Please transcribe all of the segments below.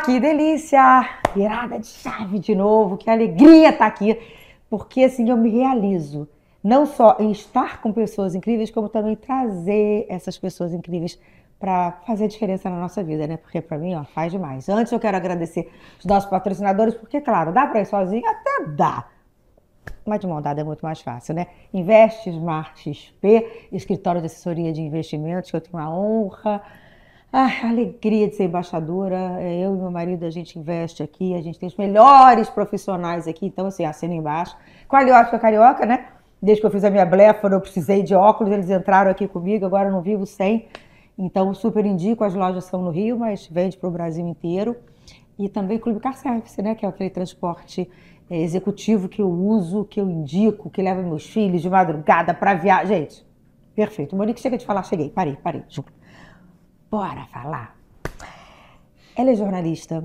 que delícia! Virada de chave de novo, que alegria estar aqui, porque assim eu me realizo, não só em estar com pessoas incríveis, como também trazer essas pessoas incríveis para fazer diferença na nossa vida, né? Porque para mim, ó, faz demais. Antes eu quero agradecer os nossos patrocinadores, porque, claro, dá para ir sozinho? Até dá. Mas de mão dada é muito mais fácil, né? Investe Smart XP, escritório de assessoria de investimentos, que eu tenho a honra, a alegria de ser embaixadora. Eu e meu marido, a gente investe aqui, a gente tem os melhores profissionais aqui, então assim, assina embaixo. Qualiótica Carioca, né? Desde que eu fiz a minha blefa, eu precisei de óculos, eles entraram aqui comigo, agora eu não vivo sem. Então, super indico, as lojas são no Rio, mas vende para o Brasil inteiro. E também Clube Car Service, né? Que é aquele transporte executivo que eu uso, que eu indico, que leva meus filhos de madrugada para viagem. Gente, perfeito. Monique, chega de falar, cheguei, parei, juro. Bora falar. Ela é jornalista,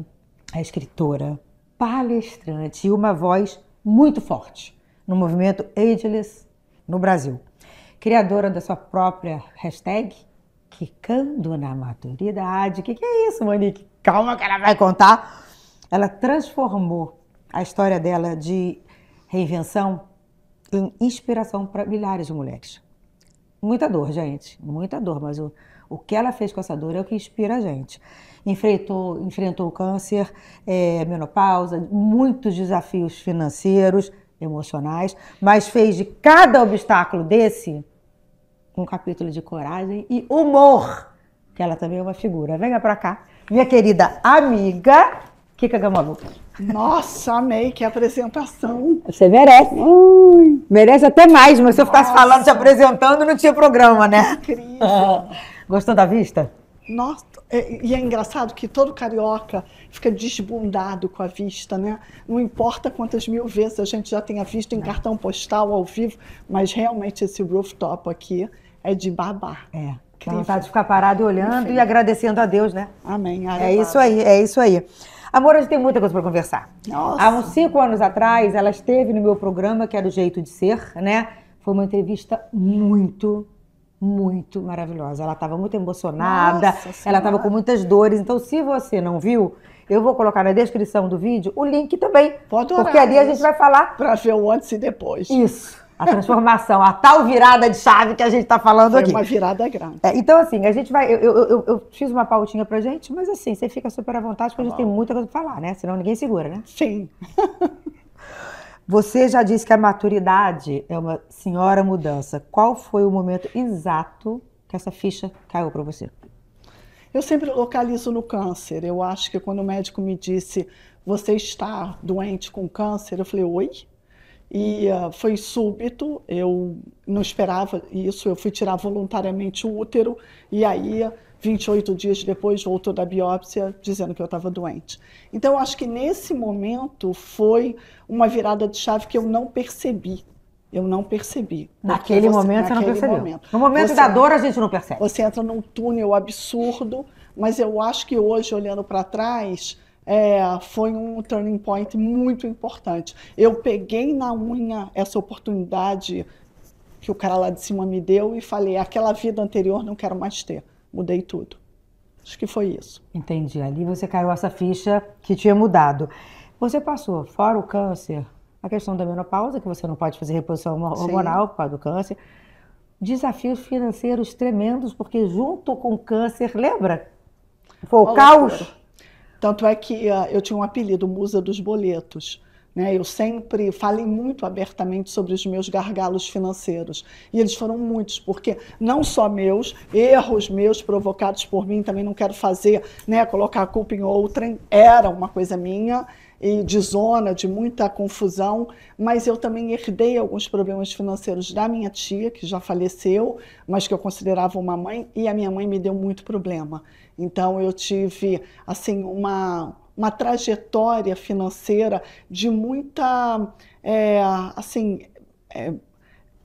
é escritora, palestrante e uma voz muito forte no movimento Ageless no Brasil. Criadora da sua própria hashtag, Quicando na Maturidade. O que é isso, Monique? Calma que ela vai contar. Ela transformou a história dela de reinvenção em inspiração para milhares de mulheres. Muita dor, gente, muita dor, mas o que ela fez com essa dor é o que inspira a gente. Enfrentou o câncer, menopausa, muitos desafios financeiros, emocionais, mas fez de cada obstáculo desse um capítulo de coragem e humor, que ela também é uma figura. Venha pra cá, minha querida amiga Kika Gamaluca. Nossa, amei, que apresentação. Você merece. Merece até mais, mas se eu ficasse falando, te apresentando, não tinha programa, né? Incrível. Gostou da vista? Nossa, e é engraçado que todo carioca fica desbundado com a vista, né? Não importa quantas mil vezes a gente já tenha visto em cartão postal, ao vivo, mas realmente esse rooftop aqui é de babar. Dá vontade de ficar parado e olhando e agradecendo a Deus, né? Amém. É isso aí. Amor, a gente tem muita coisa para conversar. Nossa. Há uns 5 anos atrás, ela esteve no meu programa, que era o Jeito de Ser, né? Foi uma entrevista muito maravilhosa. Ela estava muito emocionada, ela estava com muitas dores. Então, se você não viu, eu vou colocar na descrição do vídeo o link também. Pode porque ali a gente vai falar... Para ver o antes e depois. Isso. A transformação, a tal virada de chave que a gente está falando aqui. Foi uma virada grande. Então, assim, a gente vai... Eu fiz uma pautinha pra gente, mas assim, você fica super à vontade, porque a gente tem muita coisa pra falar, né? Senão ninguém segura, né? Sim. Você já disse que a maturidade é uma senhora mudança. Qual foi o momento exato que essa ficha caiu para você? Eu sempre localizo no câncer. Eu acho que quando o médico me disse, você está doente com câncer, eu falei, oi? E foi súbito, eu não esperava isso, eu fui tirar voluntariamente o útero, e aí, 28 dias depois, voltou da biópsia dizendo que eu estava doente. Então, eu acho que nesse momento foi uma virada de chave que eu não percebi. Naquele momento você não percebeu. No momento da dor a gente não percebe. Você entra num túnel absurdo, mas eu acho que hoje, olhando para trás, foi um turning point muito importante. Eu peguei na unha essa oportunidade que o cara lá de cima me deu e falei, aquela vida anterior não quero mais ter. Mudei tudo. Acho que foi isso. Entendi. Ali você caiu essa ficha que tinha mudado. Você passou, fora o câncer, a questão da menopausa, que você não pode fazer reposição hormonal por causa do câncer. Desafios financeiros tremendos, porque junto com o câncer, lembra? Foi o caos. Tanto é que eu tinha um apelido, Musa dos Boletos. Né? Eu sempre falei muito abertamente sobre os meus gargalos financeiros. E eles foram muitos, porque não só meus, erros meus provocados por mim, também não quero fazer, né, colocar a culpa em outrem, era uma coisa minha, e de zona, de muita confusão, mas eu também herdei alguns problemas financeiros da minha tia, que já faleceu, mas que eu considerava uma mãe, e a minha mãe me deu muito problema. Então eu tive assim, uma trajetória financeira de muita,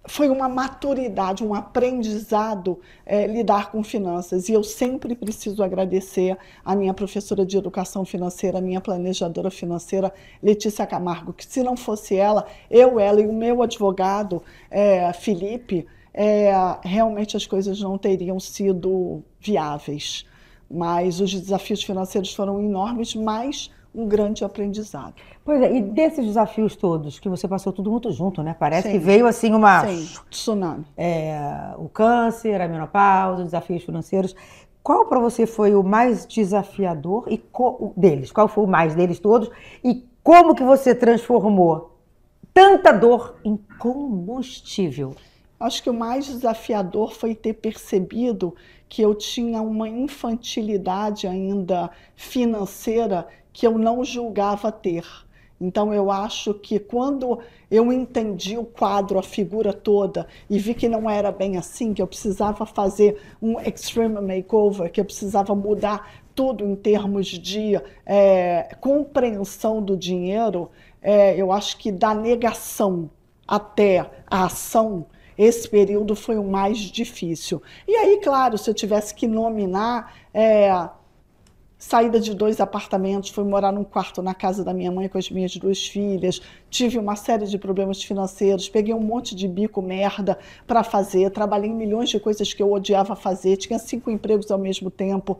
foi uma maturidade, um aprendizado lidar com finanças. E eu sempre preciso agradecer a minha professora de educação financeira, a minha planejadora financeira, Letícia Camargo, que se não fosse ela e o meu advogado, Felipe, realmente as coisas não teriam sido viáveis. Mas os desafios financeiros foram enormes, mas um grande aprendizado. Pois é, e desses desafios todos, que você passou tudo muito junto, né? Parece que Sim, veio assim uma... sim, tsunami. o câncer, a menopausa, os desafios financeiros. Qual para você foi o mais desafiador e deles? Qual foi o mais deles todos? E como que você transformou tanta dor em combustível? Acho que o mais desafiador foi ter percebido que eu tinha uma infantilidade ainda financeira que eu não julgava ter. Então eu acho que quando eu entendi o quadro, a figura toda, e vi que não era bem assim, que eu precisava fazer um extreme makeover, que eu precisava mudar tudo em termos de compreensão do dinheiro, eu acho que da negação até a ação, esse período foi o mais difícil. E aí, claro, se eu tivesse que nominar, saída de 2 apartamentos, fui morar num quarto na casa da minha mãe com as minhas 2 filhas, tive uma série de problemas financeiros, peguei um monte de bico merda para fazer, trabalhei em milhões de coisas que eu odiava fazer, tinha 5 empregos ao mesmo tempo.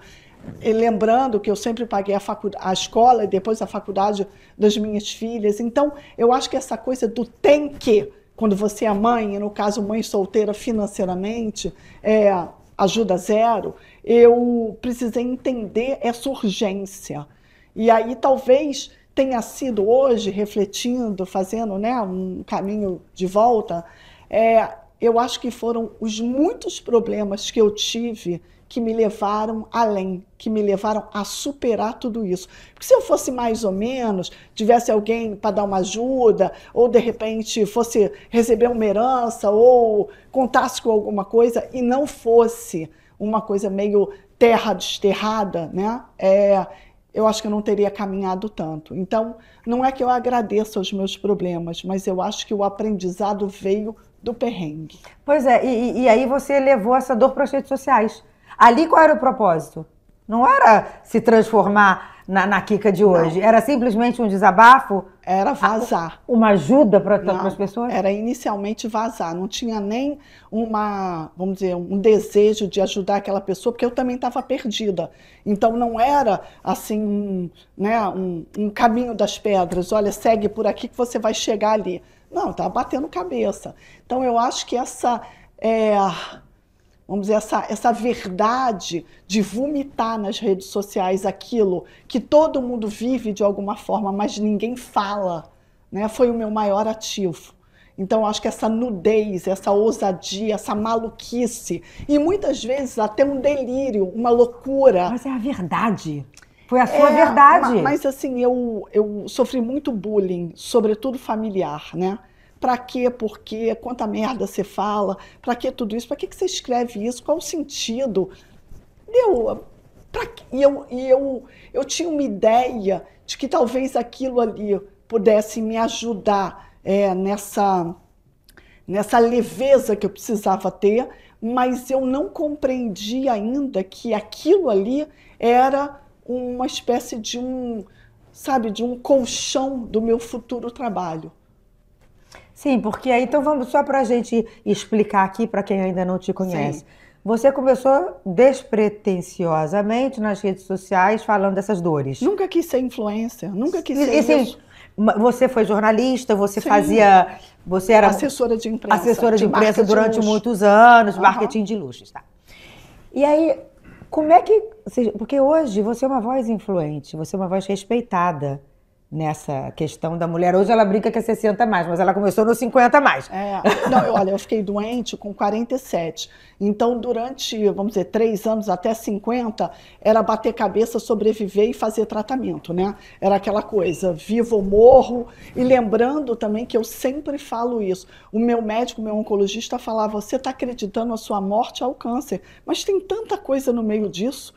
E lembrando que eu sempre paguei a escola e depois a faculdade das minhas filhas. Então, eu acho que essa coisa do tem que, quando você é mãe, e no caso mãe solteira financeiramente, ajuda zero, eu precisei entender essa urgência. E aí talvez tenha sido hoje, refletindo, fazendo, né, um caminho de volta, eu acho que foram os muitos problemas que eu tive que me levaram além, que me levaram a superar tudo isso. Porque se eu fosse mais ou menos, tivesse alguém para dar uma ajuda, ou de repente fosse receber uma herança, ou contasse com alguma coisa, e não fosse uma coisa meio terra desterrada, né? Eu acho que eu não teria caminhado tanto. Então, não é que eu agradeça os meus problemas, mas eu acho que o aprendizado veio do perrengue. Pois é, e aí você levou essa dor para as redes sociais. Ali qual era o propósito? Não era se transformar na Kika de hoje, era simplesmente um desabafo? Era vazar. Uma ajuda para as pessoas? Era inicialmente vazar, não tinha nem vamos dizer, um desejo de ajudar aquela pessoa, porque eu também estava perdida. Então não era assim, um caminho das pedras, olha, segue por aqui que você vai chegar ali. Não, eu estava batendo cabeça. Então eu acho que vamos dizer, essa verdade de vomitar nas redes sociais aquilo que todo mundo vive de alguma forma, mas ninguém fala, né, foi o meu maior ativo. Então, acho que essa nudez, essa ousadia, essa maluquice, e muitas vezes até um delírio, uma loucura. Mas é a verdade. Foi a sua verdade. Mas assim, eu sofri muito bullying, sobretudo familiar, né? Pra quê? Por quê? Quanta merda você fala? Pra que tudo isso? Pra que você escreve isso? Qual o sentido? Eu tinha uma ideia de que talvez aquilo ali pudesse me ajudar nessa leveza que eu precisava ter, mas eu não compreendi ainda que aquilo ali era uma espécie de um colchão do meu futuro trabalho. Sim, porque aí, então vamos só para a gente explicar aqui para quem ainda não te conhece. Sim. Você começou despretensiosamente nas redes sociais falando dessas dores. Nunca quis ser influencer, nunca quis ser isso. Você foi jornalista, você era assessora de imprensa. Assessora de imprensa durante muitos anos, marketing de luxos, tá? E aí, como é que... Porque hoje você é uma voz influente, você é uma voz respeitada nessa questão da mulher. Hoje ela brinca que é 60 mais, mas ela começou nos 50 mais. Olha, eu fiquei doente com 47. Então, durante, vamos dizer, 3 anos até 50, era bater cabeça, sobreviver e fazer tratamento, né? Era aquela coisa, vivo ou morro. E lembrando também que eu sempre falo isso. O meu médico, meu oncologista falava, você está acreditando a sua morte ao câncer, mas tem tanta coisa no meio disso.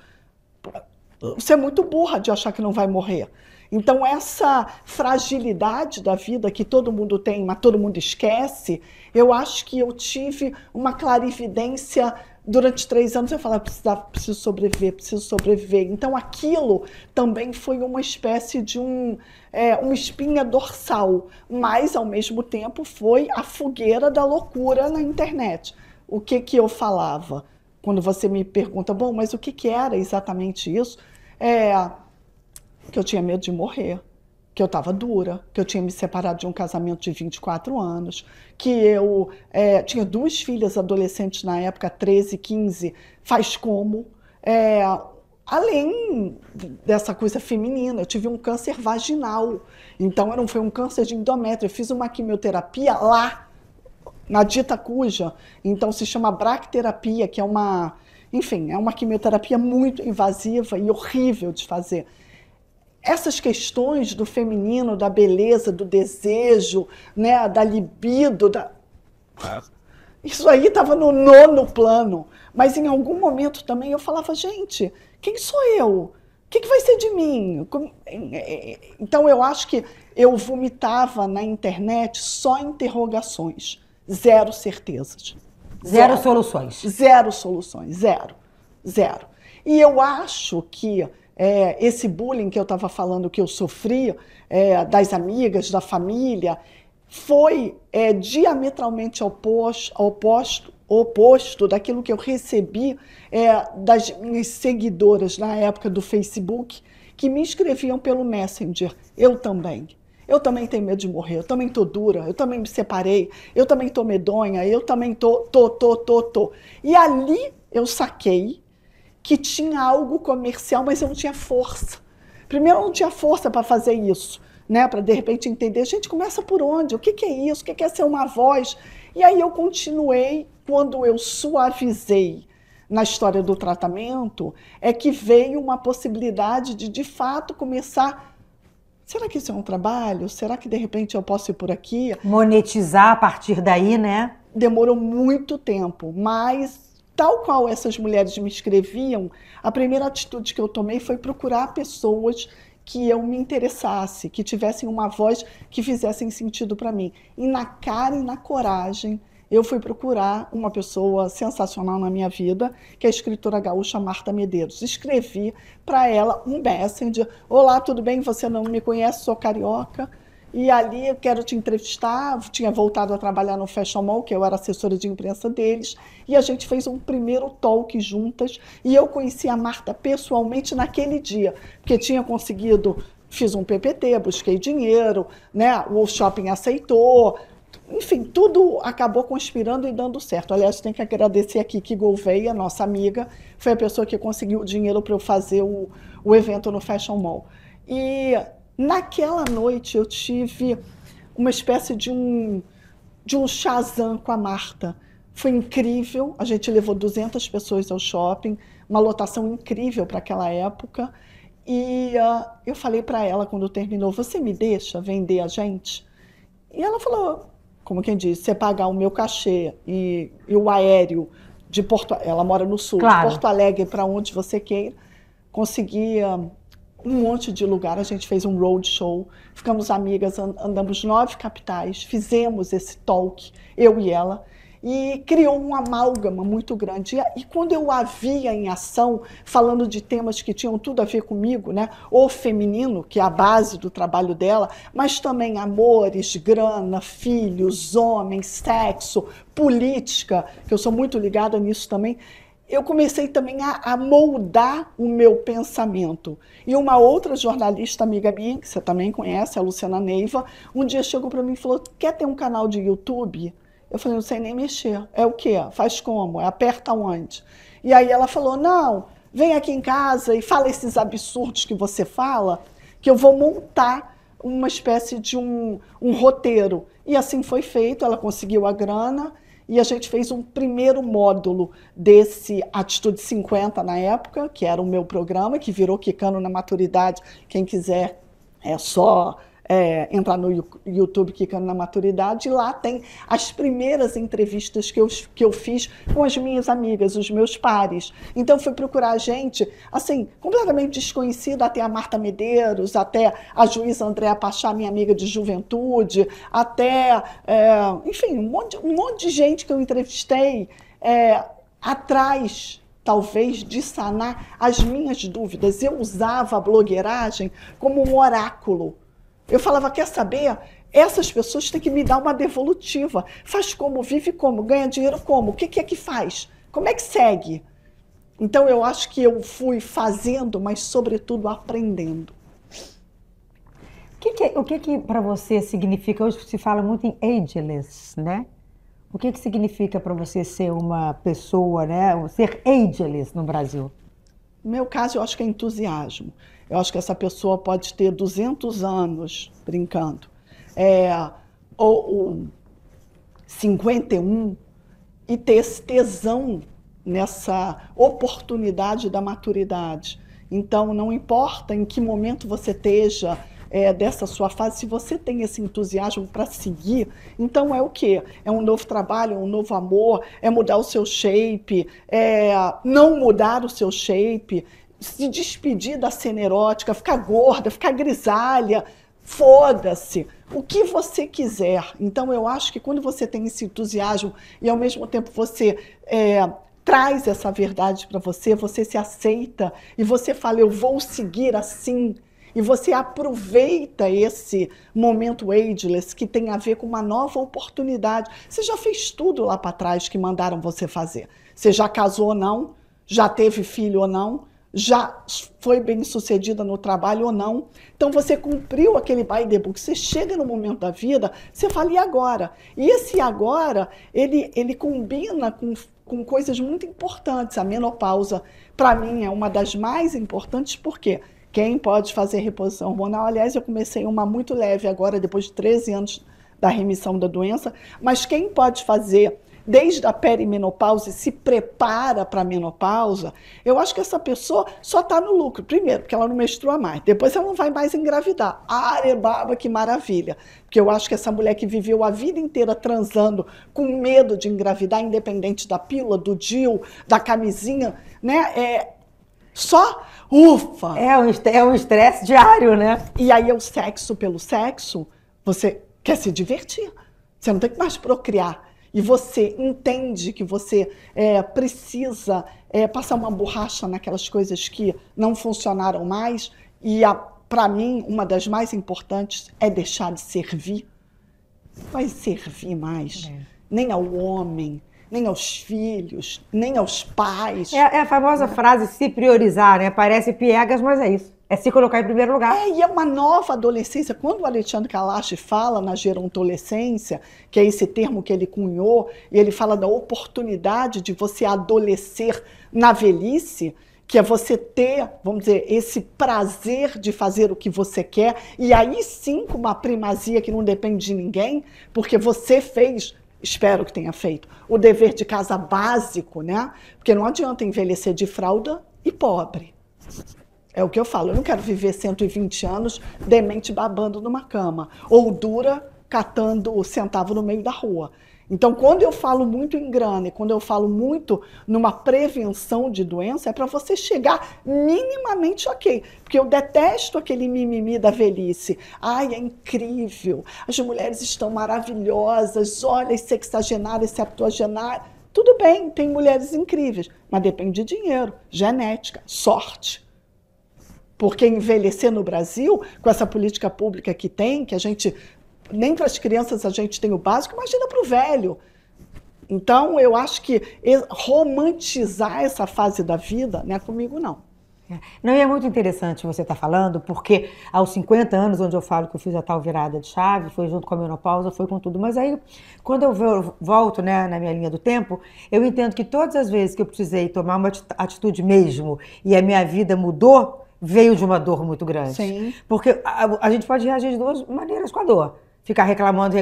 Você é muito burra de achar que não vai morrer. Então, essa fragilidade da vida que todo mundo tem, mas todo mundo esquece, eu acho que eu tive uma clarividência durante 3 anos. Eu falava, preciso sobreviver. Então, aquilo também foi uma espécie de uma espinha dorsal, mas, ao mesmo tempo, foi a fogueira da loucura na internet. O que eu falava? quando você me pergunta, bom, mas o que era exatamente isso? Que eu tinha medo de morrer, que eu estava dura, que eu tinha me separado de um casamento de 24 anos, que eu tinha 2 filhas adolescentes na época, 13 e 15, faz como. Além dessa coisa feminina, eu tive um câncer vaginal, então foi um câncer de endométrio. Eu fiz uma quimioterapia lá, na dita cuja, então se chama bracterapia, que é uma quimioterapia muito invasiva e horrível de fazer. Essas questões do feminino, da beleza, do desejo, né, da libido, isso aí estava no 9º plano. Mas em algum momento também eu falava, gente, quem sou eu? O que vai ser de mim? Então eu acho que eu vomitava na internet só interrogações, 0 certezas. Zero soluções. 0 soluções, 0. E eu acho que esse bullying que eu estava falando que eu sofri, das amigas, da família, foi diametralmente oposto daquilo que eu recebi das minhas seguidoras na época do Facebook, que me escreviam pelo Messenger. Eu também tenho medo de morrer, eu também estou dura, eu também me separei, eu também estou medonha, eu também tô. E ali eu saquei que tinha algo comercial, mas eu não tinha força. Primeiro, eu não tinha força para fazer isso, né? Para, de repente, entender, gente, começa por onde? O que é isso? O que é ser uma voz? E aí eu continuei, quando eu suavizei na história do tratamento, é que veio uma possibilidade de fato, começar... Será que isso é um trabalho? Será que, de repente, eu posso ir por aqui? Monetizar a partir daí, né? Demorou muito tempo, mas... Tal qual essas mulheres me escreviam, a primeira atitude que eu tomei foi procurar pessoas que eu me interessasse, que tivessem uma voz que fizessem sentido para mim. E na cara e na coragem, eu fui procurar uma pessoa sensacional na minha vida, que é a escritora gaúcha Marta Medeiros. Escrevi para ela um messenger. Olá, tudo bem? Você não me conhece? Sou carioca. E ali eu quero te entrevistar, tinha voltado a trabalhar no Fashion Mall, que eu era assessora de imprensa deles, e a gente fez um primeiro talk juntas, e eu conheci a Marta pessoalmente naquele dia, porque tinha conseguido, fiz um PPT, busquei dinheiro, né, o shopping aceitou, enfim, tudo acabou conspirando e dando certo. Aliás, tem que agradecer aqui que Gouveia, nossa amiga, foi a pessoa que conseguiu o dinheiro para eu fazer o evento no Fashion Mall. E... naquela noite eu tive uma espécie de um Shazam com a Marta. Foi incrível, a gente levou 200 pessoas ao shopping, uma lotação incrível para aquela época. E eu falei para ela quando terminou, você me deixa vender a gente? E ela falou, como quem diz, você pagar o meu cachê e o aéreo de ela mora no sul, claro, de Porto Alegre para onde você queira, conseguia... um monte de lugar, a gente fez um roadshow, ficamos amigas, andamos 9 capitais, fizemos esse talk, eu e ela, e criou um amálgama muito grande. E quando eu a via em ação, falando de temas que tinham tudo a ver comigo, né? O feminino, que é a base do trabalho dela, mas também amores, grana, filhos, homens, sexo, política, que eu sou muito ligada nisso também, eu comecei também a moldar o meu pensamento. E uma outra jornalista amiga minha, que você também conhece, a Luciana Neiva, um dia chegou para mim e falou, quer ter um canal de YouTube? Eu falei, não sei nem mexer. É o quê? Faz como? Aperta onde? E aí ela falou, não, vem aqui em casa e fala esses absurdos que você fala, que eu vou montar uma espécie de um roteiro. E assim foi feito, ela conseguiu a grana, e a gente fez um primeiro módulo desse Atitude 50 na época, que era o meu programa, que virou Quicando na Maturidade. Quem quiser é só entrar no YouTube Quicando na Maturidade, e lá tem as primeiras entrevistas que eu fiz com as minhas amigas, os meus pares. Então fui procurar gente, assim, completamente desconhecida, até a Marta Medeiros, até a juíza Andréa Pachá, minha amiga de juventude, até, enfim, um monte de gente que eu entrevistei atrás, talvez, de sanar as minhas dúvidas. Eu usava a blogueiragem como um oráculo. Eu falava, quer saber? Essas pessoas têm que me dar uma devolutiva. Faz como, vive como, ganha dinheiro como, o que é que faz? Como é que segue? Então, eu acho que eu fui fazendo, mas, sobretudo, aprendendo. O que para você significa, hoje se fala muito em ageless, né? O que significa para você ser uma pessoa, né? Ser ageless no Brasil? No meu caso, eu acho que é entusiasmo. Eu acho que essa pessoa pode ter 200 anos, brincando, ou 51, e ter esse tesão nessa oportunidade da maturidade. Então, não importa em que momento você esteja dessa sua fase, se você tem esse entusiasmo para seguir, então é o quê? É um novo trabalho, um novo amor, é mudar o seu shape, não mudar o seu shape, se despedir da cena erótica, ficar gorda, ficar grisalha, foda-se, o que você quiser. Então, eu acho que quando você tem esse entusiasmo e, ao mesmo tempo, você traz essa verdade para você, você se aceita e você fala, eu vou seguir assim, e você aproveita esse momento ageless que tem a ver com uma nova oportunidade. Você já fez tudo lá para trás que mandaram você fazer. Você já casou ou não, já teve filho ou não, já foi bem sucedida no trabalho ou não. Então você cumpriu aquele by the book. Você chega no momento da vida, você fala, e agora? E esse agora, ele combina com coisas muito importantes. A menopausa, para mim, é uma das mais importantes, porque quem pode fazer reposição hormonal? Aliás, eu comecei uma muito leve agora, depois de 13 anos da remissão da doença, mas quem pode fazer desde a perimenopausa e se prepara para a menopausa, eu acho que essa pessoa só está no lucro. Primeiro, porque ela não menstrua mais. Depois, ela não vai mais engravidar. Arebaba, que maravilha. Porque eu acho que essa mulher que viveu a vida inteira transando com medo de engravidar, independente da pílula, do DIU, da camisinha, né? Só ufa! É um estresse diário, né? E aí, o sexo pelo sexo, você quer se divertir. Você não tem que mais procriar. E você entende que você precisa passar uma borracha naquelas coisas que não funcionaram mais. E, para mim, uma das mais importantes é deixar de servir. Não vai servir mais nem ao homem, nem aos filhos, nem aos pais. É a famosa frase se priorizar, né? Parece piegas, mas é isso. É se colocar em primeiro lugar. E é uma nova adolescência. Quando o Alexandre Kalash fala na gerontolescência, que é esse termo que ele cunhou, e ele fala da oportunidade de você adolescer na velhice, que é você ter, vamos dizer, esse prazer de fazer o que você quer, e aí sim com uma primazia que não depende de ninguém, porque você fez, espero que tenha feito, o dever de casa básico, né? Porque não adianta envelhecer de fralda e pobre. É o que eu falo, eu não quero viver 120 anos demente babando numa cama, ou dura catando o centavo no meio da rua. Então, quando eu falo muito em grana e quando eu falo muito numa prevenção de doença, é para você chegar minimamente ok. Porque eu detesto aquele mimimi da velhice. Ai, é incrível, as mulheres estão maravilhosas, olha, as sexagenárias, septuagenárias. Tudo bem, tem mulheres incríveis, mas depende de dinheiro, genética, sorte. Porque envelhecer no Brasil, com essa política pública que tem, que a gente, nem para as crianças a gente tem o básico, imagina para o velho. Então, eu acho que romantizar essa fase da vida não é comigo, não. Não, e é muito interessante você estar falando, porque aos 50 anos, onde eu falo que eu fiz a tal virada de chave, foi junto com a menopausa, foi com tudo. Mas aí, quando eu volto, né, na minha linha do tempo, eu entendo que todas as vezes que eu precisei tomar uma atitude mesmo e a minha vida mudou, veio de uma dor muito grande. Sim. Porque a gente pode reagir de duas maneiras com a dor. Ficar reclamando,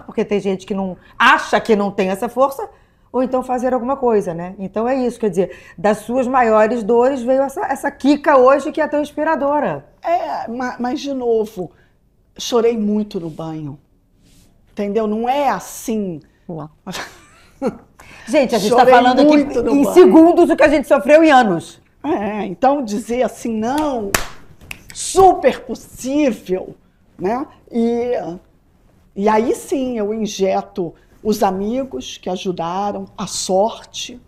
porque tem gente que não acha que não tem essa força, ou então fazer alguma coisa, né? Então é isso, quer dizer, das suas maiores dores veio essa Kika hoje que é tão inspiradora. Mas de novo, chorei muito no banho. Entendeu? Não é assim. Gente, a gente está falando aqui em segundos o que a gente sofreu em anos. Então dizer assim, não, super possível, né? E aí sim eu injeto os amigos que ajudaram, a sorte,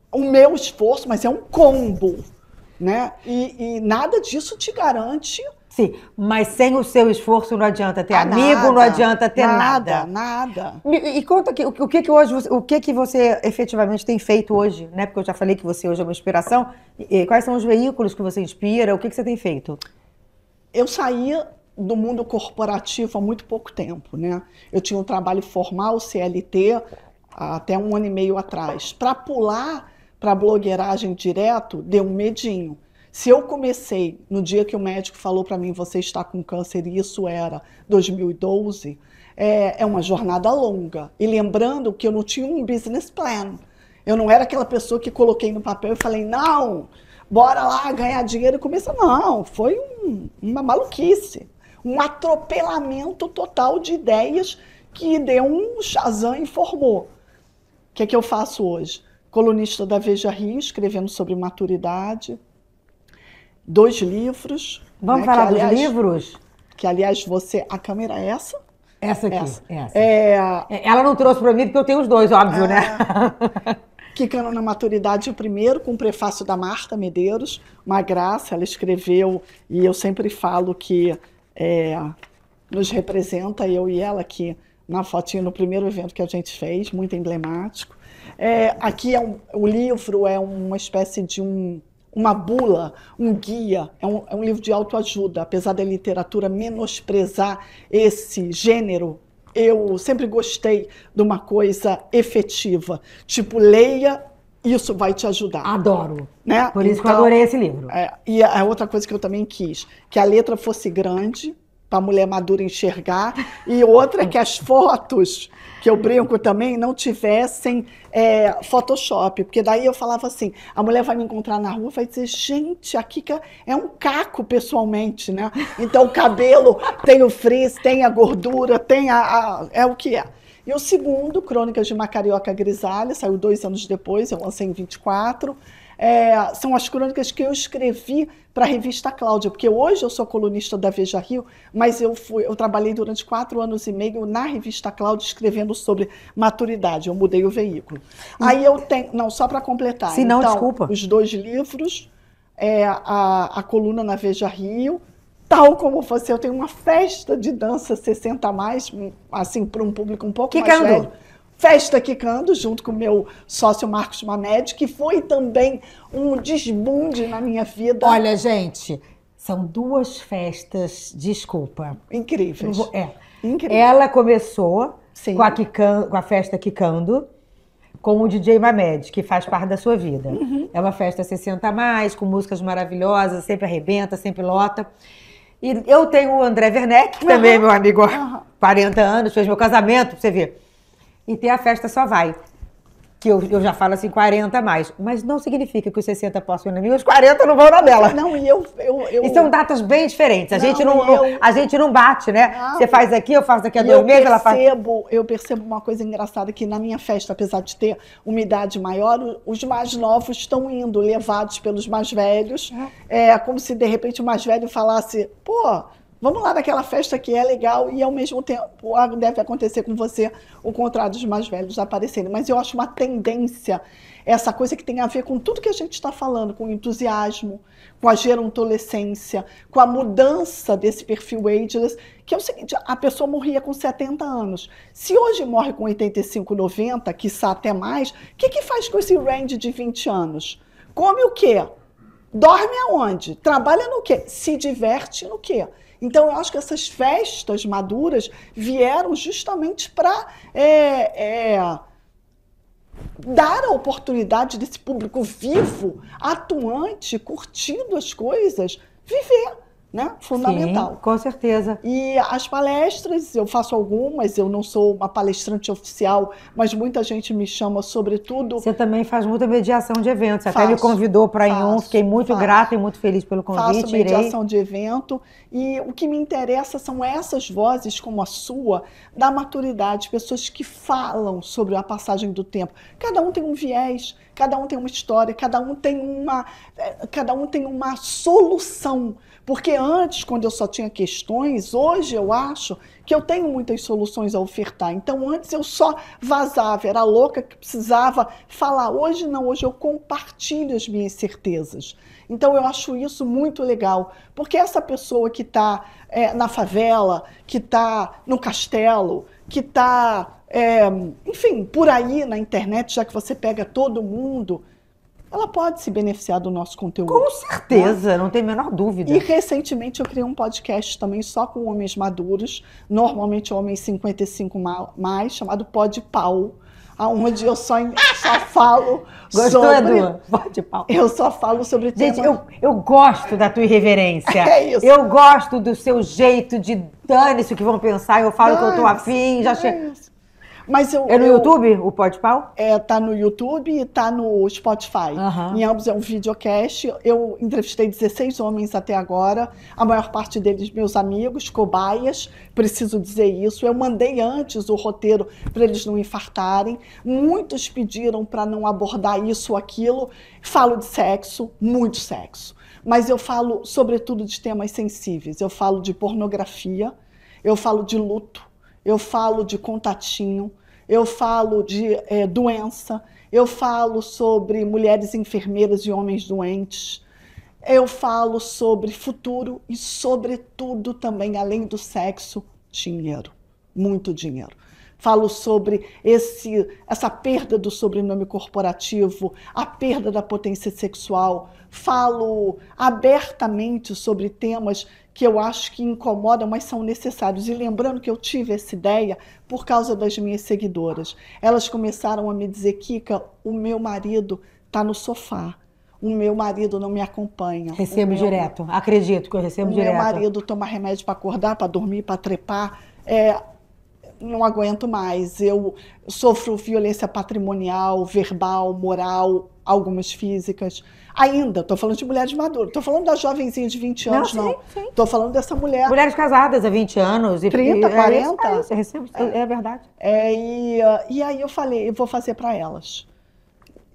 o meu esforço, mas é um combo, né? E nada disso te garante Sim, mas sem o seu esforço não adianta ter amigo, Nada, não adianta ter nada. Nada. E conta aqui, o que que hoje, o que que você efetivamente tem feito hoje, né? Porque eu já falei que você hoje é uma inspiração. E quais são os veículos que você inspira? O que que você tem feito? Eu saí do mundo corporativo há muito pouco tempo, né? Eu tinha um trabalho formal, CLT, até 1 ano e meio atrás. Para pular para a blogueiragem direto, deu um medinho. Se eu comecei no dia que o médico falou para mim, você está com câncer, e isso era 2012, é uma jornada longa. E lembrando que eu não tinha um business plan. Eu não era aquela pessoa que coloquei no papel e falei, não, bora lá ganhar dinheiro e começar. Não, foi uma maluquice. Um atropelamento total de ideias que deu um Shazam e formou. O que é que eu faço hoje? Colunista da Veja Rio, escrevendo sobre maturidade. 2 livros. Vamos né, falar que, aliás, dos livros? Que, aliás, você... A câmera é essa? Essa aqui, Essa. essa. Ela não trouxe para mim porque eu tenho os dois, óbvio, né? Quicando na Maturidade, o primeiro, com o prefácio da Marta Medeiros, uma graça, ela escreveu, e eu sempre falo que nos representa, eu e ela, aqui na fotinha, no primeiro evento que a gente fez, muito emblemático. Aqui o livro é uma espécie de uma bula, um guia, é um livro de autoajuda, apesar da literatura menosprezar esse gênero. Eu sempre gostei de uma coisa efetiva, tipo, leia, isso vai te ajudar. Adoro. Né? Por isso que eu adorei esse livro. E a outra coisa que eu também quis, que a letra fosse grande, para a mulher madura enxergar, e outra que as fotos, que eu brinco também, não tivessem Photoshop, porque daí eu falava assim, a mulher vai me encontrar na rua e vai dizer, gente, a Kika é um caco pessoalmente, né? Então o cabelo tem o frizz, tem a gordura, tem é o que é. E o segundo, Crônicas de uma Carioca Grisalha, saiu 2 anos depois, eu lancei em 24, são as crônicas que eu escrevi para a revista Cláudia, porque hoje eu sou colunista da Veja Rio, mas eu trabalhei durante 4 anos e meio na revista Cláudia escrevendo sobre maturidade, eu mudei o veículo. Aí eu tenho, não, só para completar, Se não, então, desculpa. os 2 livros, a coluna na Veja Rio, tal como você, eu tenho uma festa de dança 60 a mais, assim, para um público um pouco mais velho. Festa Quicando, junto com o meu sócio Marcos Mamed, que foi também um desbunde na minha vida. Olha, gente, são 2 festas, desculpa. Incríveis. Incrível. Ela começou com a festa Quicando, com o DJ Mamed, que faz parte da sua vida. Uhum. É uma festa 60 a mais, com músicas maravilhosas, sempre arrebenta, sempre lota. E eu tenho o André Werneck, que também é meu amigo há 40 anos, fez meu casamento, pra você ver. E tem a festa Só Vai, que eu já falo assim, 40 a mais. Mas não significa que os 60 possam ir na minha, os 40 não vão na dela. Não, E são datas bem diferentes. A gente não bate, né? Você faz aqui, eu faço daqui a 2 meses, ela faz... Eu percebo uma coisa engraçada, que na minha festa, apesar de ter uma idade maior, os mais novos estão indo, levados pelos mais velhos. É como se, de repente, o mais velho falasse, pô... Vamos lá naquela festa que é legal, e ao mesmo tempo deve acontecer com você o contrário dos mais velhos aparecerem. Mas eu acho uma tendência, essa coisa que tem a ver com tudo que a gente está falando, com o entusiasmo, com a gerontolescência, com a mudança desse perfil ageless, que é o seguinte, a pessoa morria com 70 anos. Se hoje morre com 85, 90, quiçá até mais, o que faz com esse range de 20 anos? Come o quê? Dorme aonde? Trabalha no quê? Se diverte no quê? Então, eu acho que essas festas maduras vieram justamente para dar a oportunidade desse público vivo, atuante, curtindo as coisas, viver, né? Fundamental. Sim, com certeza. E as palestras, eu faço algumas, eu não sou uma palestrante oficial, mas muita gente me chama, sobretudo... Você também faz muita mediação de eventos, até me convidou para ir um, fiquei muito grata e muito feliz pelo convite. Faço mediação de evento, e o que me interessa são essas vozes como a sua, da maturidade, pessoas que falam sobre a passagem do tempo. Cada um tem um viés, cada um tem uma história, cada um tem uma solução Porque antes, quando eu só tinha questões, hoje eu acho que eu tenho muitas soluções a ofertar. Então, antes eu só vazava, era louca que precisava falar. Hoje não, hoje eu compartilho as minhas certezas. Então, eu acho isso muito legal, porque essa pessoa que está na favela, que está no castelo, que está, enfim, por aí na internet, já que você pega todo mundo, ela pode se beneficiar do nosso conteúdo. Com certeza, não tem a menor dúvida. E recentemente eu criei um podcast também só com homens maduros, normalmente homens 55 mais, chamado Pod Pau, onde eu só falo Gostou, sobre... Edu? Pod Pau. Eu só falo sobre temas... Gente, eu gosto da tua irreverência. É isso. Eu gosto do seu jeito de dane-se o que vão pensar, eu falo que eu tô afim, já chega. Mas é no YouTube, o Pod Pau? Tá no YouTube e tá no Spotify. Em ambos é um videocast. Eu entrevistei 16 homens até agora, a maior parte deles meus amigos, cobaias, preciso dizer isso. Eu mandei antes o roteiro para eles não infartarem. Muitos pediram para não abordar isso ou aquilo. Falo de sexo, muito sexo. Mas eu falo, sobretudo, de temas sensíveis. Eu falo de pornografia, eu falo de luto, eu falo de contatinho, eu falo de doença, eu falo sobre mulheres enfermeiras e homens doentes, eu falo sobre futuro e, sobretudo, também, além do sexo, dinheiro, muito dinheiro. Falo sobre essa perda do sobrenome corporativo, a perda da potência sexual. Falo abertamente sobre temas que eu acho que incomodam, mas são necessários. E lembrando que eu tive essa ideia por causa das minhas seguidoras. Elas começaram a me dizer, Kika, o meu marido está no sofá. O meu marido não me acompanha. Recebo direto. Acredito que eu recebo direto. O meu marido toma remédio para acordar, para dormir, para trepar. Não aguento mais. Eu sofro violência patrimonial, verbal, moral, algumas físicas. Ainda, estou falando de mulheres maduras. Estou falando da jovenzinha de 20 anos, não. Estou falando dessa mulher... Mulheres casadas há 20 anos. 30, 40. Eu recebo, é verdade. E aí eu falei, eu vou fazer para elas.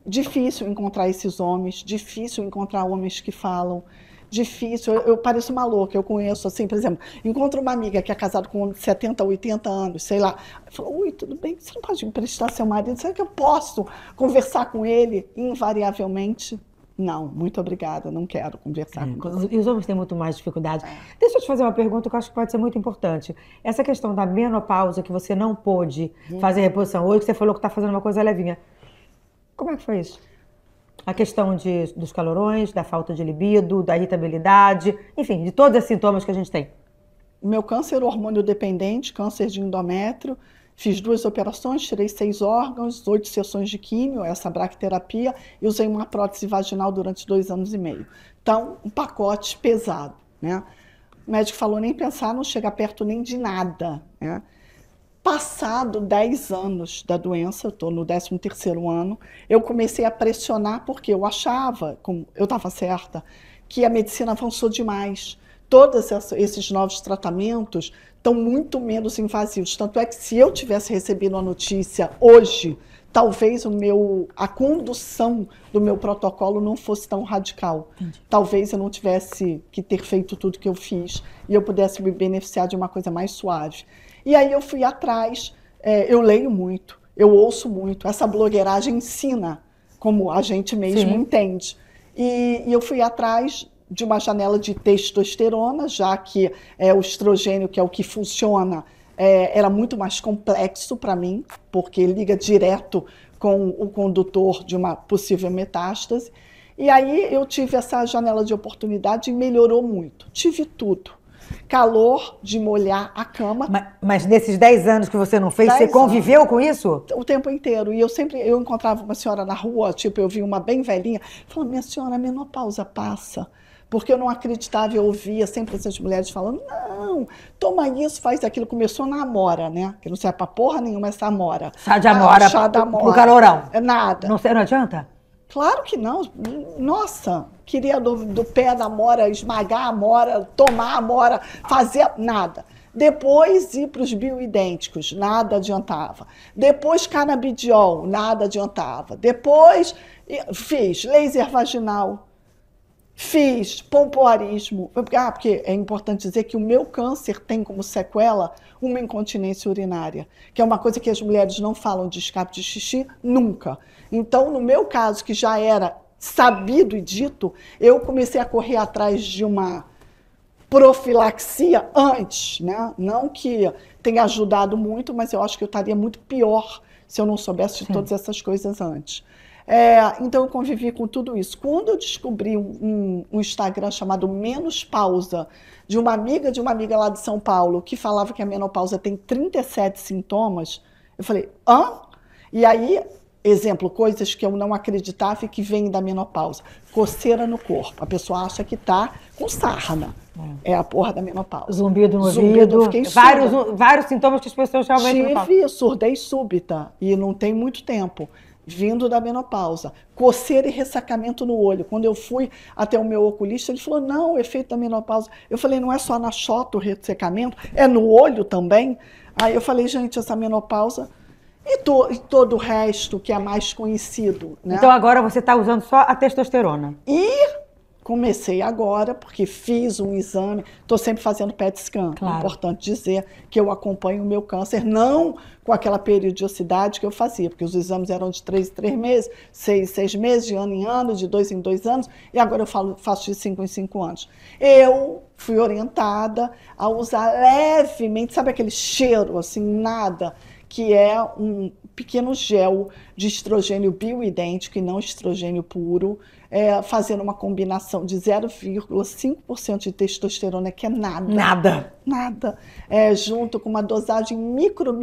Difícil encontrar esses homens, difícil encontrar homens que falam, difícil. Eu pareço uma louca, eu conheço assim, por exemplo, encontro uma amiga que é casada com 70, 80 anos, sei lá. Eu falo, ui, tudo bem, você não pode me emprestar seu marido? Será que eu posso conversar com ele? Invariavelmente, não, muito obrigada, não quero conversar com você. E os homens têm muito mais dificuldade. Deixa eu te fazer uma pergunta que eu acho que pode ser muito importante. Essa questão da menopausa, que você não pôde fazer reposição hoje, que você falou que está fazendo uma coisa levinha. Como é que foi isso? A questão dos calorões, da falta de libido, da irritabilidade, enfim, de todos esses sintomas que a gente tem. Meu câncer hormônio dependente, câncer de endométrio, fiz 2 operações, tirei 6 órgãos, 8 sessões de químio, essa bracterapia, e usei uma prótese vaginal durante 2 anos e meio. Então, um pacote pesado, né? O médico falou, nem pensar, não chega perto nem de nada, né? Passado 10 anos da doença, eu estou no 13º ano, eu comecei a pressionar porque eu achava, eu estava certa, que a medicina avançou demais. Todos esses novos tratamentos estão muito menos invasivos. Tanto é que se eu tivesse recebido a notícia hoje, talvez a condução do meu protocolo não fosse tão radical. Entendi. Talvez eu não tivesse que ter feito tudo que eu fiz e eu pudesse me beneficiar de uma coisa mais suave. E aí eu fui atrás, eu leio muito, eu ouço muito, essa blogueiragem ensina como a gente mesmo entende. E eu fui atrás de uma janela de testosterona, já que o estrogênio, que é o que funciona, era muito mais complexo para mim, porque liga direto com o condutor de uma possível metástase. E aí eu tive essa janela de oportunidade e melhorou muito. Tive tudo. Calor de molhar a cama. Mas nesses 10 anos que você não fez, você conviveu com isso? O tempo inteiro. E eu encontrava uma senhora na rua, tipo, eu vi uma bem velhinha, falando, minha senhora, a menopausa passa. Porque eu não acreditava, eu ouvia sempre essas mulheres falando, não, toma isso, faz aquilo. Começou na amora, né? Que não serve pra porra nenhuma essa amora. Chá de amora, pro calorão. Nada. Não adianta? Claro que não. Nossa, queria do pé da amora, esmagar a amora, tomar a amora, fazer nada. Depois ir para os bioidênticos, nada adiantava. Depois canabidiol, nada adiantava. Depois fiz laser vaginal. Fiz pompoarismo, porque é importante dizer que o meu câncer tem como sequela uma incontinência urinária, que é uma coisa que as mulheres não falam de escape de xixi nunca. Então, no meu caso, que já era sabido e dito, eu comecei a correr atrás de uma profilaxia antes, né? Não que tenha ajudado muito, mas eu acho que eu estaria muito pior se eu não soubesse de todas essas coisas antes. Então eu convivi com tudo isso. Quando eu descobri um Instagram chamado Menos Pausa, de uma amiga lá de São Paulo, que falava que a menopausa tem 37 sintomas, eu falei, hã? E aí, exemplo, coisas que eu não acreditava e que vêm da menopausa. Coceira no corpo. A pessoa acha que está com sarna. É a porra da menopausa. Zumbido no ouvido. Vários sintomas que as pessoas realmente não falam. Tive surdez súbita, e não tem muito tempo, vindo da menopausa. Coceira e ressecamento no olho. Quando eu fui até o meu oculista, ele falou, não, efeito da menopausa. Eu falei, não é só na chota o ressecamento, é no olho também? Aí eu falei, gente, essa menopausa e todo o resto que é mais conhecido. Né? Então agora você está usando só a testosterona. E comecei agora, porque fiz um exame, estou sempre fazendo PET scan. Claro. É importante dizer que eu acompanho o meu câncer, não com aquela periodicidade que eu fazia, porque os exames eram de 3 em 3 meses, 6 em 6 meses, de ano em ano, de 2 em 2 anos, e agora eu faço de 5 em 5 anos. Eu fui orientada a usar levemente, sabe aquele cheiro, assim, nada, que é um pequeno gel de estrogênio bioidêntico e não estrogênio puro, fazendo uma combinação de 0,5% de testosterona, que é nada. Nada. Nada. Junto com uma dosagem micro.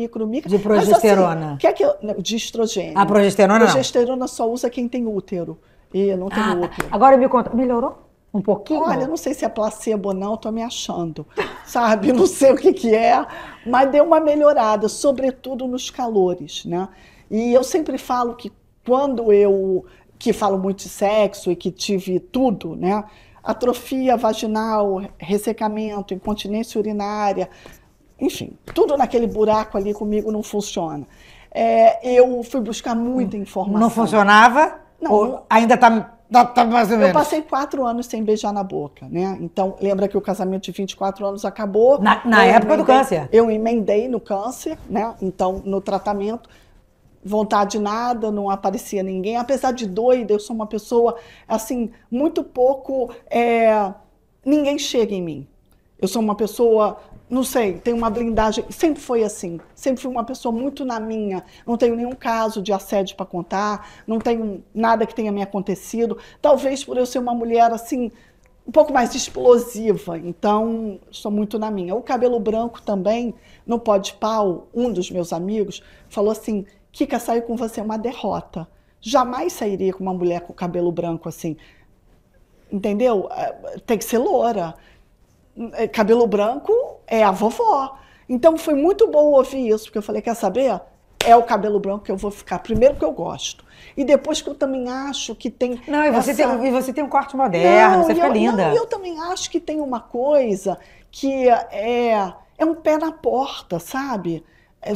De progesterona. Mas, assim, de estrogênio. A progesterona não? Progesterona só usa quem tem útero. E eu não tenho útero. Agora me conta, melhorou? Um pouquinho? Olha, não sei se é placebo ou não, estou me achando, sabe? Não sei o que é, mas deu uma melhorada, sobretudo nos calores, né? E eu sempre falo que quando que falo muito de sexo e que tive tudo, né? Atrofia vaginal, ressecamento, incontinência urinária, enfim, tudo naquele buraco ali comigo não funciona. Eu fui buscar muita informação. Não funcionava? Não. Ou ainda está... Eu passei 4 anos sem beijar na boca, né? Então, lembra que o casamento de 24 anos acabou. Na época do câncer. Eu emendei no câncer, né? Então, no tratamento, vontade nada, não aparecia ninguém. Apesar de doida, eu sou uma pessoa, assim, muito pouco... ninguém chega em mim. Eu sou uma pessoa... Não sei, tem uma blindagem, sempre foi assim, sempre fui uma pessoa muito na minha, não tenho nenhum caso de assédio para contar, não tenho nada que tenha me acontecido, talvez por eu ser uma mulher assim, um pouco mais explosiva, então sou muito na minha. O cabelo branco também, no Pó de Pau, um dos meus amigos falou assim, Kika, sair com você é uma derrota, jamais sairia com uma mulher com cabelo branco assim, entendeu? Tem que ser loura. Cabelo branco é a vovó. Então foi muito bom ouvir isso, porque eu falei, quer saber? É o cabelo branco que eu vou ficar. Primeiro porque eu gosto. E depois que eu também acho que tem... Não, e você tem um corte moderno, você fica linda. Não, eu também acho que tem uma coisa que é um pé na porta, sabe?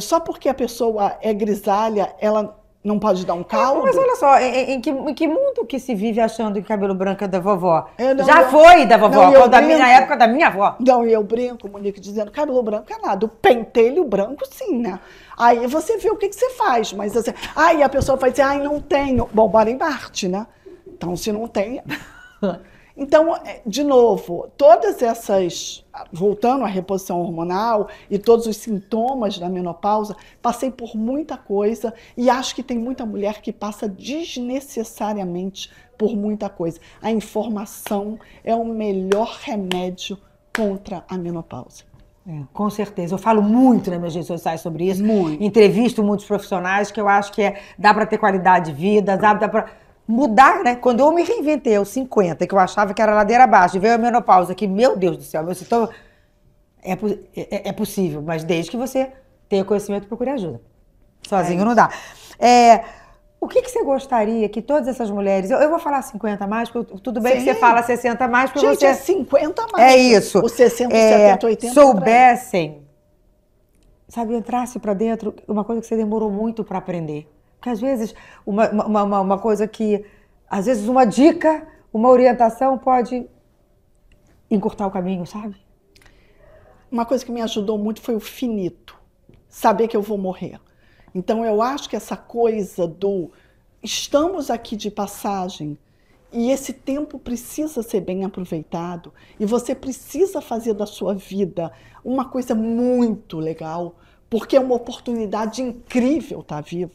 Só porque a pessoa é grisalha, ela não pode dar um caldo. Mas olha só, em que mundo que se vive achando que cabelo branco é da vovó? Já foi da vovó, na época da minha avó. Não, e eu brinco, Monique, dizendo cabelo branco é nada. O pentelho branco, sim, né? Aí você vê o que você faz. Mas assim, aí a pessoa vai dizer, não tenho. Bom, mora em Marte, né? Então, se não tem... Então, de novo, todas essas, voltando à reposição hormonal e todos os sintomas da menopausa, passei por muita coisa e acho que tem muita mulher que passa desnecessariamente por muita coisa. A informação é o melhor remédio contra a menopausa. Com certeza. Eu falo muito nas minhas redes sociais sobre isso. Muito. Entrevisto muitos profissionais que eu acho que dá para ter qualidade de vida, dá para... mudar, né? Quando eu me reinventei aos 50, que eu achava que era ladeira abaixo, e veio a menopausa, que, meu Deus do céu, meu sintoma... É possível, mas desde que você tenha conhecimento, procure ajuda. Sozinho não dá. O que você gostaria que todas essas mulheres... Eu vou falar 50 a mais, porque tudo bem. Sim. Que você fala 60 a mais, porque gente, você... é 50 a mais. É isso. Os 60, 70, 80... Soubessem, sabe, entrasse para dentro, uma coisa que você demorou muito para aprender. Porque às vezes, uma coisa que... Às vezes uma dica, uma orientação pode encurtar o caminho, sabe? Uma coisa que me ajudou muito foi o finito, saber que eu vou morrer. Então eu acho que essa coisa do estamos aqui de passagem e esse tempo precisa ser bem aproveitado e você precisa fazer da sua vida uma coisa muito legal, porque é uma oportunidade incrível estar vivo.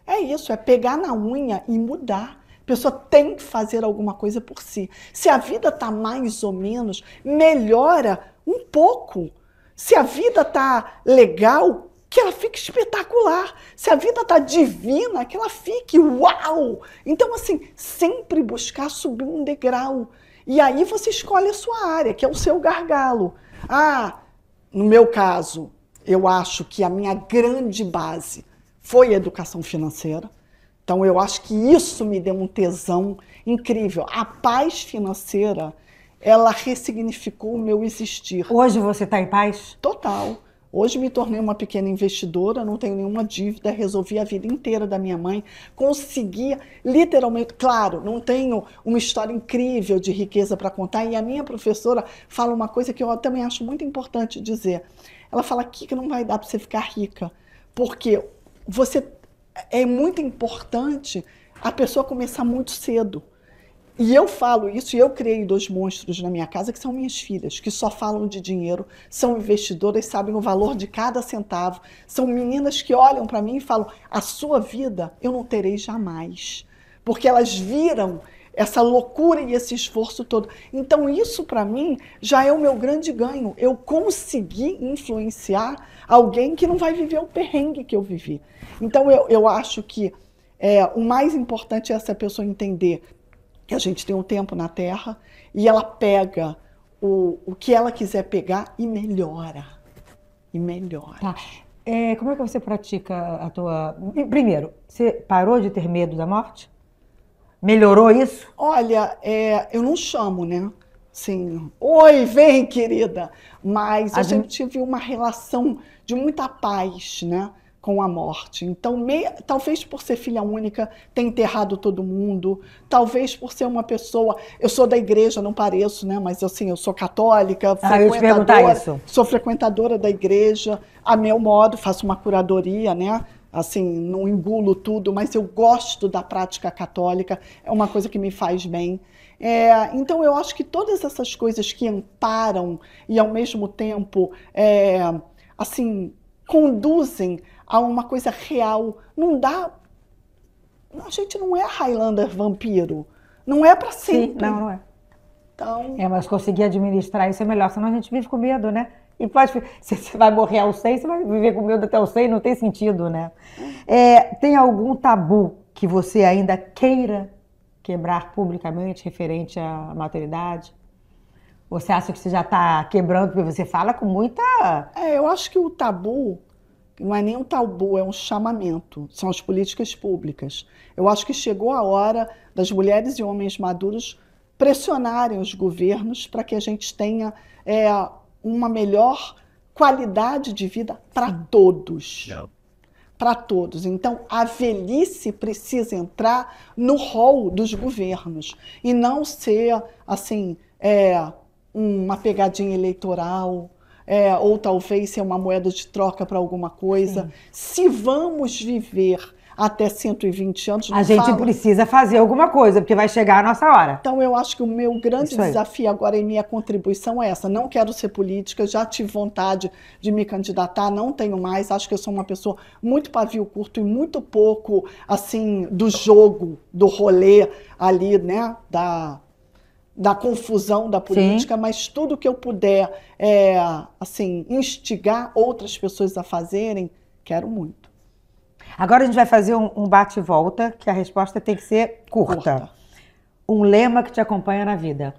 É isso, é pegar na unha e mudar. A pessoa tem que fazer alguma coisa por si. Se a vida está mais ou menos, melhora um pouco. Se a vida está legal, que ela fique espetacular. Se a vida está divina, que ela fique uau! Então, assim, sempre buscar subir um degrau. E aí você escolhe a sua área, que é o seu gargalo. Ah, no meu caso, eu acho que a minha grande base foi a educação financeira. Então, eu acho que isso me deu um tesão incrível. A paz financeira, ela ressignificou o meu existir. Hoje você está em paz? Total. Hoje me tornei uma pequena investidora, não tenho nenhuma dívida, resolvi a vida inteira da minha mãe, consegui literalmente, claro, não tenho uma história incrível de riqueza para contar, e a minha professora fala uma coisa que eu também acho muito importante dizer. Ela fala aqui que não vai dar para você ficar rica, porque é muito importante a pessoa começar muito cedo. E eu falo isso, e eu criei 2 monstros na minha casa, que são minhas filhas, que só falam de dinheiro, são investidoras, sabem o valor de cada centavo. São meninas que olham para mim e falam, a sua vida eu não terei jamais. Porque elas viram essa loucura e esse esforço todo. Então isso para mim já é o meu grande ganho. Eu consegui influenciar alguém que não vai viver o perrengue que eu vivi. Então eu acho que o mais importante é essa pessoa entender que a gente tem um tempo na Terra e ela pega o que ela quiser pegar e melhora. E melhora. Tá. Como é que você pratica a tua... Primeiro, você parou de ter medo da morte? Melhorou isso? Olha, eu não chamo, né? Assim, oi, vem, querida. Mas eu sempre tive uma relação de muita paz, né? Com a morte. Então, talvez por ser filha única, ter enterrado todo mundo, talvez por ser uma pessoa... Eu sou da igreja, não pareço, né? Mas assim, eu sou católica, eu te perguntar isso. Sou frequentadora da igreja, a meu modo, faço uma curadoria, né? Assim, não engulo tudo, mas eu gosto da prática católica, é uma coisa que me faz bem. Então, eu acho que todas essas coisas que amparam e, ao mesmo tempo, assim, conduzem a uma coisa real. Não dá... A gente não é Highlander vampiro. Não é para sempre. Sim, não é. Então... mas conseguir administrar isso é melhor, senão a gente vive com medo, né? E pode... Se você vai morrer aos 100, você vai viver com medo até os 100, não tem sentido, né? Tem algum tabu que você ainda queira quebrar publicamente referente à maternidade? Você acha que você já está quebrando, porque você fala com muita... eu acho que o tabu... Não é nem um tabu, é um chamamento. São as políticas públicas. Eu acho que chegou a hora das mulheres e homens maduros pressionarem os governos para que a gente tenha uma melhor qualidade de vida para todos. Para todos. Então, a velhice precisa entrar no rol dos governos e não ser, assim, uma pegadinha eleitoral, ou talvez ser uma moeda de troca para alguma coisa. Sim. Se vamos viver até 120 anos... A gente precisa fazer alguma coisa, porque vai chegar a nossa hora. Então, eu acho que o meu grande desafio agora e minha contribuição é essa. Não quero ser política, já tive vontade de me candidatar, não tenho mais. Acho que eu sou uma pessoa muito pavio curto e muito pouco, assim, do jogo, do rolê ali, né, da confusão da política. Sim. Mas tudo que eu puder, assim, instigar outras pessoas a fazerem, quero muito. Agora a gente vai fazer um bate e volta, que a resposta tem que ser curta. Um lema que te acompanha na vida.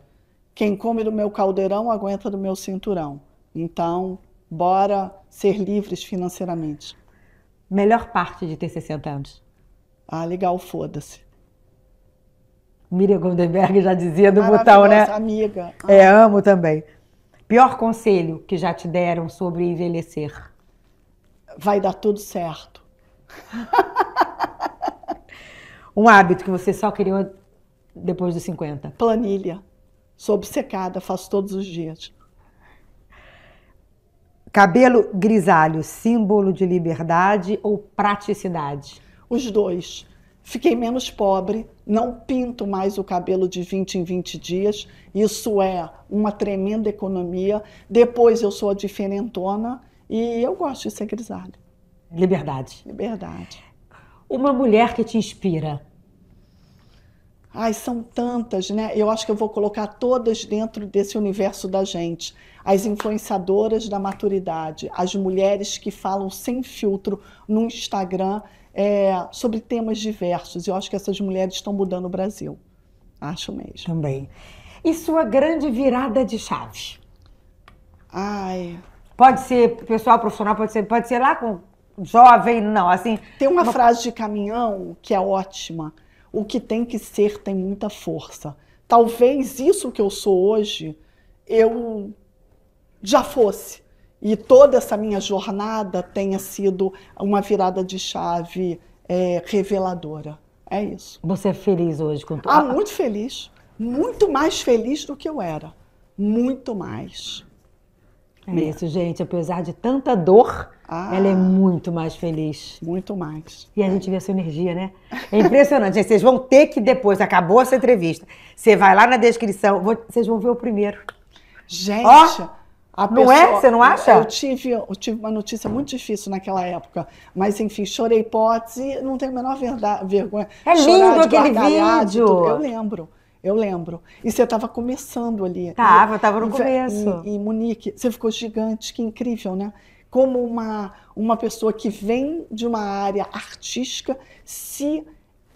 Quem come do meu caldeirão, aguenta do meu cinturão. Então, bora ser livres financeiramente. Melhor parte de ter 60 anos? Legal, foda-se. Miriam Goldenberg já dizia do botão, né? Amiga. Amo também. Pior conselho que já te deram sobre envelhecer? Vai dar tudo certo. Um hábito que você só criou depois dos 50? Planilha. Sou obcecada, faço todos os dias. Cabelo grisalho, símbolo de liberdade ou praticidade? Os dois. Fiquei menos pobre, não pinto mais o cabelo de 20 em 20 dias. Isso é uma tremenda economia. Depois eu sou a diferentona e eu gosto de ser grisalho. Liberdade. Liberdade. Uma mulher que te inspira? Ai, são tantas, né? Eu acho que eu vou colocar todas dentro desse universo da gente. As influenciadoras da maturidade, as mulheres que falam sem filtro no Instagram sobre temas diversos. Eu acho que essas mulheres estão mudando o Brasil. Acho mesmo. Também. E sua grande virada de chave? Ai. Pode ser pessoal, profissional, pode ser lá com jovem, não, assim... Tem uma frase de Caminhão que é ótima. O que tem que ser tem muita força. Talvez isso que eu sou hoje, eu já fosse. E toda essa minha jornada tenha sido uma virada de chave reveladora. É isso. Você é feliz hoje com tudo? Ah, muito feliz. Muito mais feliz do que eu era. Muito mais. É isso, gente. Apesar de tanta dor, ela é muito mais feliz. Muito mais. E a gente vê a sua energia, né? É impressionante. Gente, vocês vão ter que depois, acabou essa entrevista, você vai lá na descrição, vocês vão ver o primeiro. Gente, não é? Você não acha? Eu tive uma notícia muito difícil naquela época, mas enfim, chorei potes e não tenho a menor vergonha. É lindo aquele vídeo. Eu lembro. E você estava começando ali. Estava no começo. E Monique, você ficou gigante, que incrível, né? Como uma pessoa que vem de uma área artística se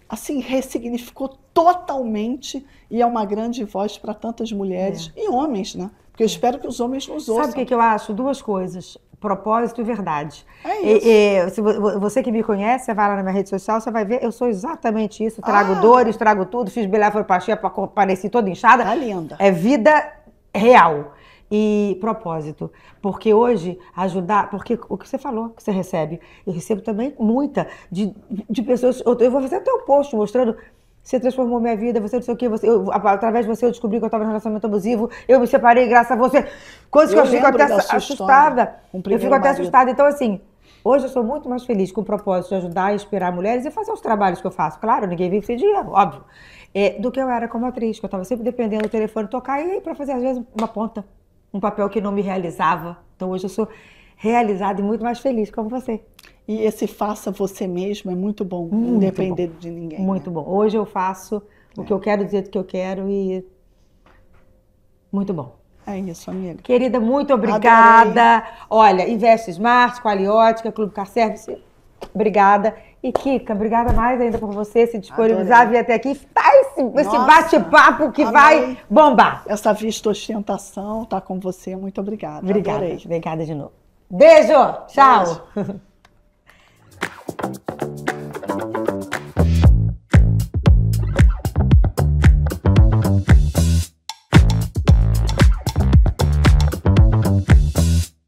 assim ressignificou totalmente e é uma grande voz para tantas mulheres e homens, né? Porque eu espero que os homens nos ouçam. Sabe o que eu acho? Duas coisas. Propósito e verdade. É isso. Se você que me conhece, você vai lá na minha rede social, você vai ver, eu sou exatamente isso. Trago dores, trago tudo, fiz bilhaforoplastia, pareci toda inchada. Tá linda. É vida real. E propósito. Porque hoje, porque o que você falou, que você recebe, eu recebo também muita de pessoas. Eu vou fazer até um post mostrando. Você transformou minha vida, você não sei o quê, através de você eu descobri que eu estava em relacionamento abusivo, eu me separei graças a você. Coisas que eu fico até assustada. Eu fico até assustada. Então, assim, hoje eu sou muito mais feliz com o propósito de ajudar e inspirar mulheres e fazer os trabalhos que eu faço. Claro, ninguém vive sem dinheiro, óbvio. Do que eu era como atriz, que eu estava sempre dependendo do telefone tocar e para fazer, às vezes, uma ponta, um papel que não me realizava. Então, hoje eu sou realizada e muito mais feliz como você. E esse faça você mesmo é muito bom, não depender de ninguém. Muito bom. Hoje eu faço o que eu quero, do jeito que eu quero e muito bom. É isso, amiga. Querida, muito obrigada. Adorei. Olha, Investe Smart, Qualiótica, Clube Car Service, obrigada. E Kika, obrigada mais ainda por você se disponibilizar, vir até aqui. Tá esse bate-papo que vai bombar. Essa vista ostentação tá com você, muito obrigada. Obrigada. Adorei. Obrigada de novo. Beijo, tchau. Beijo.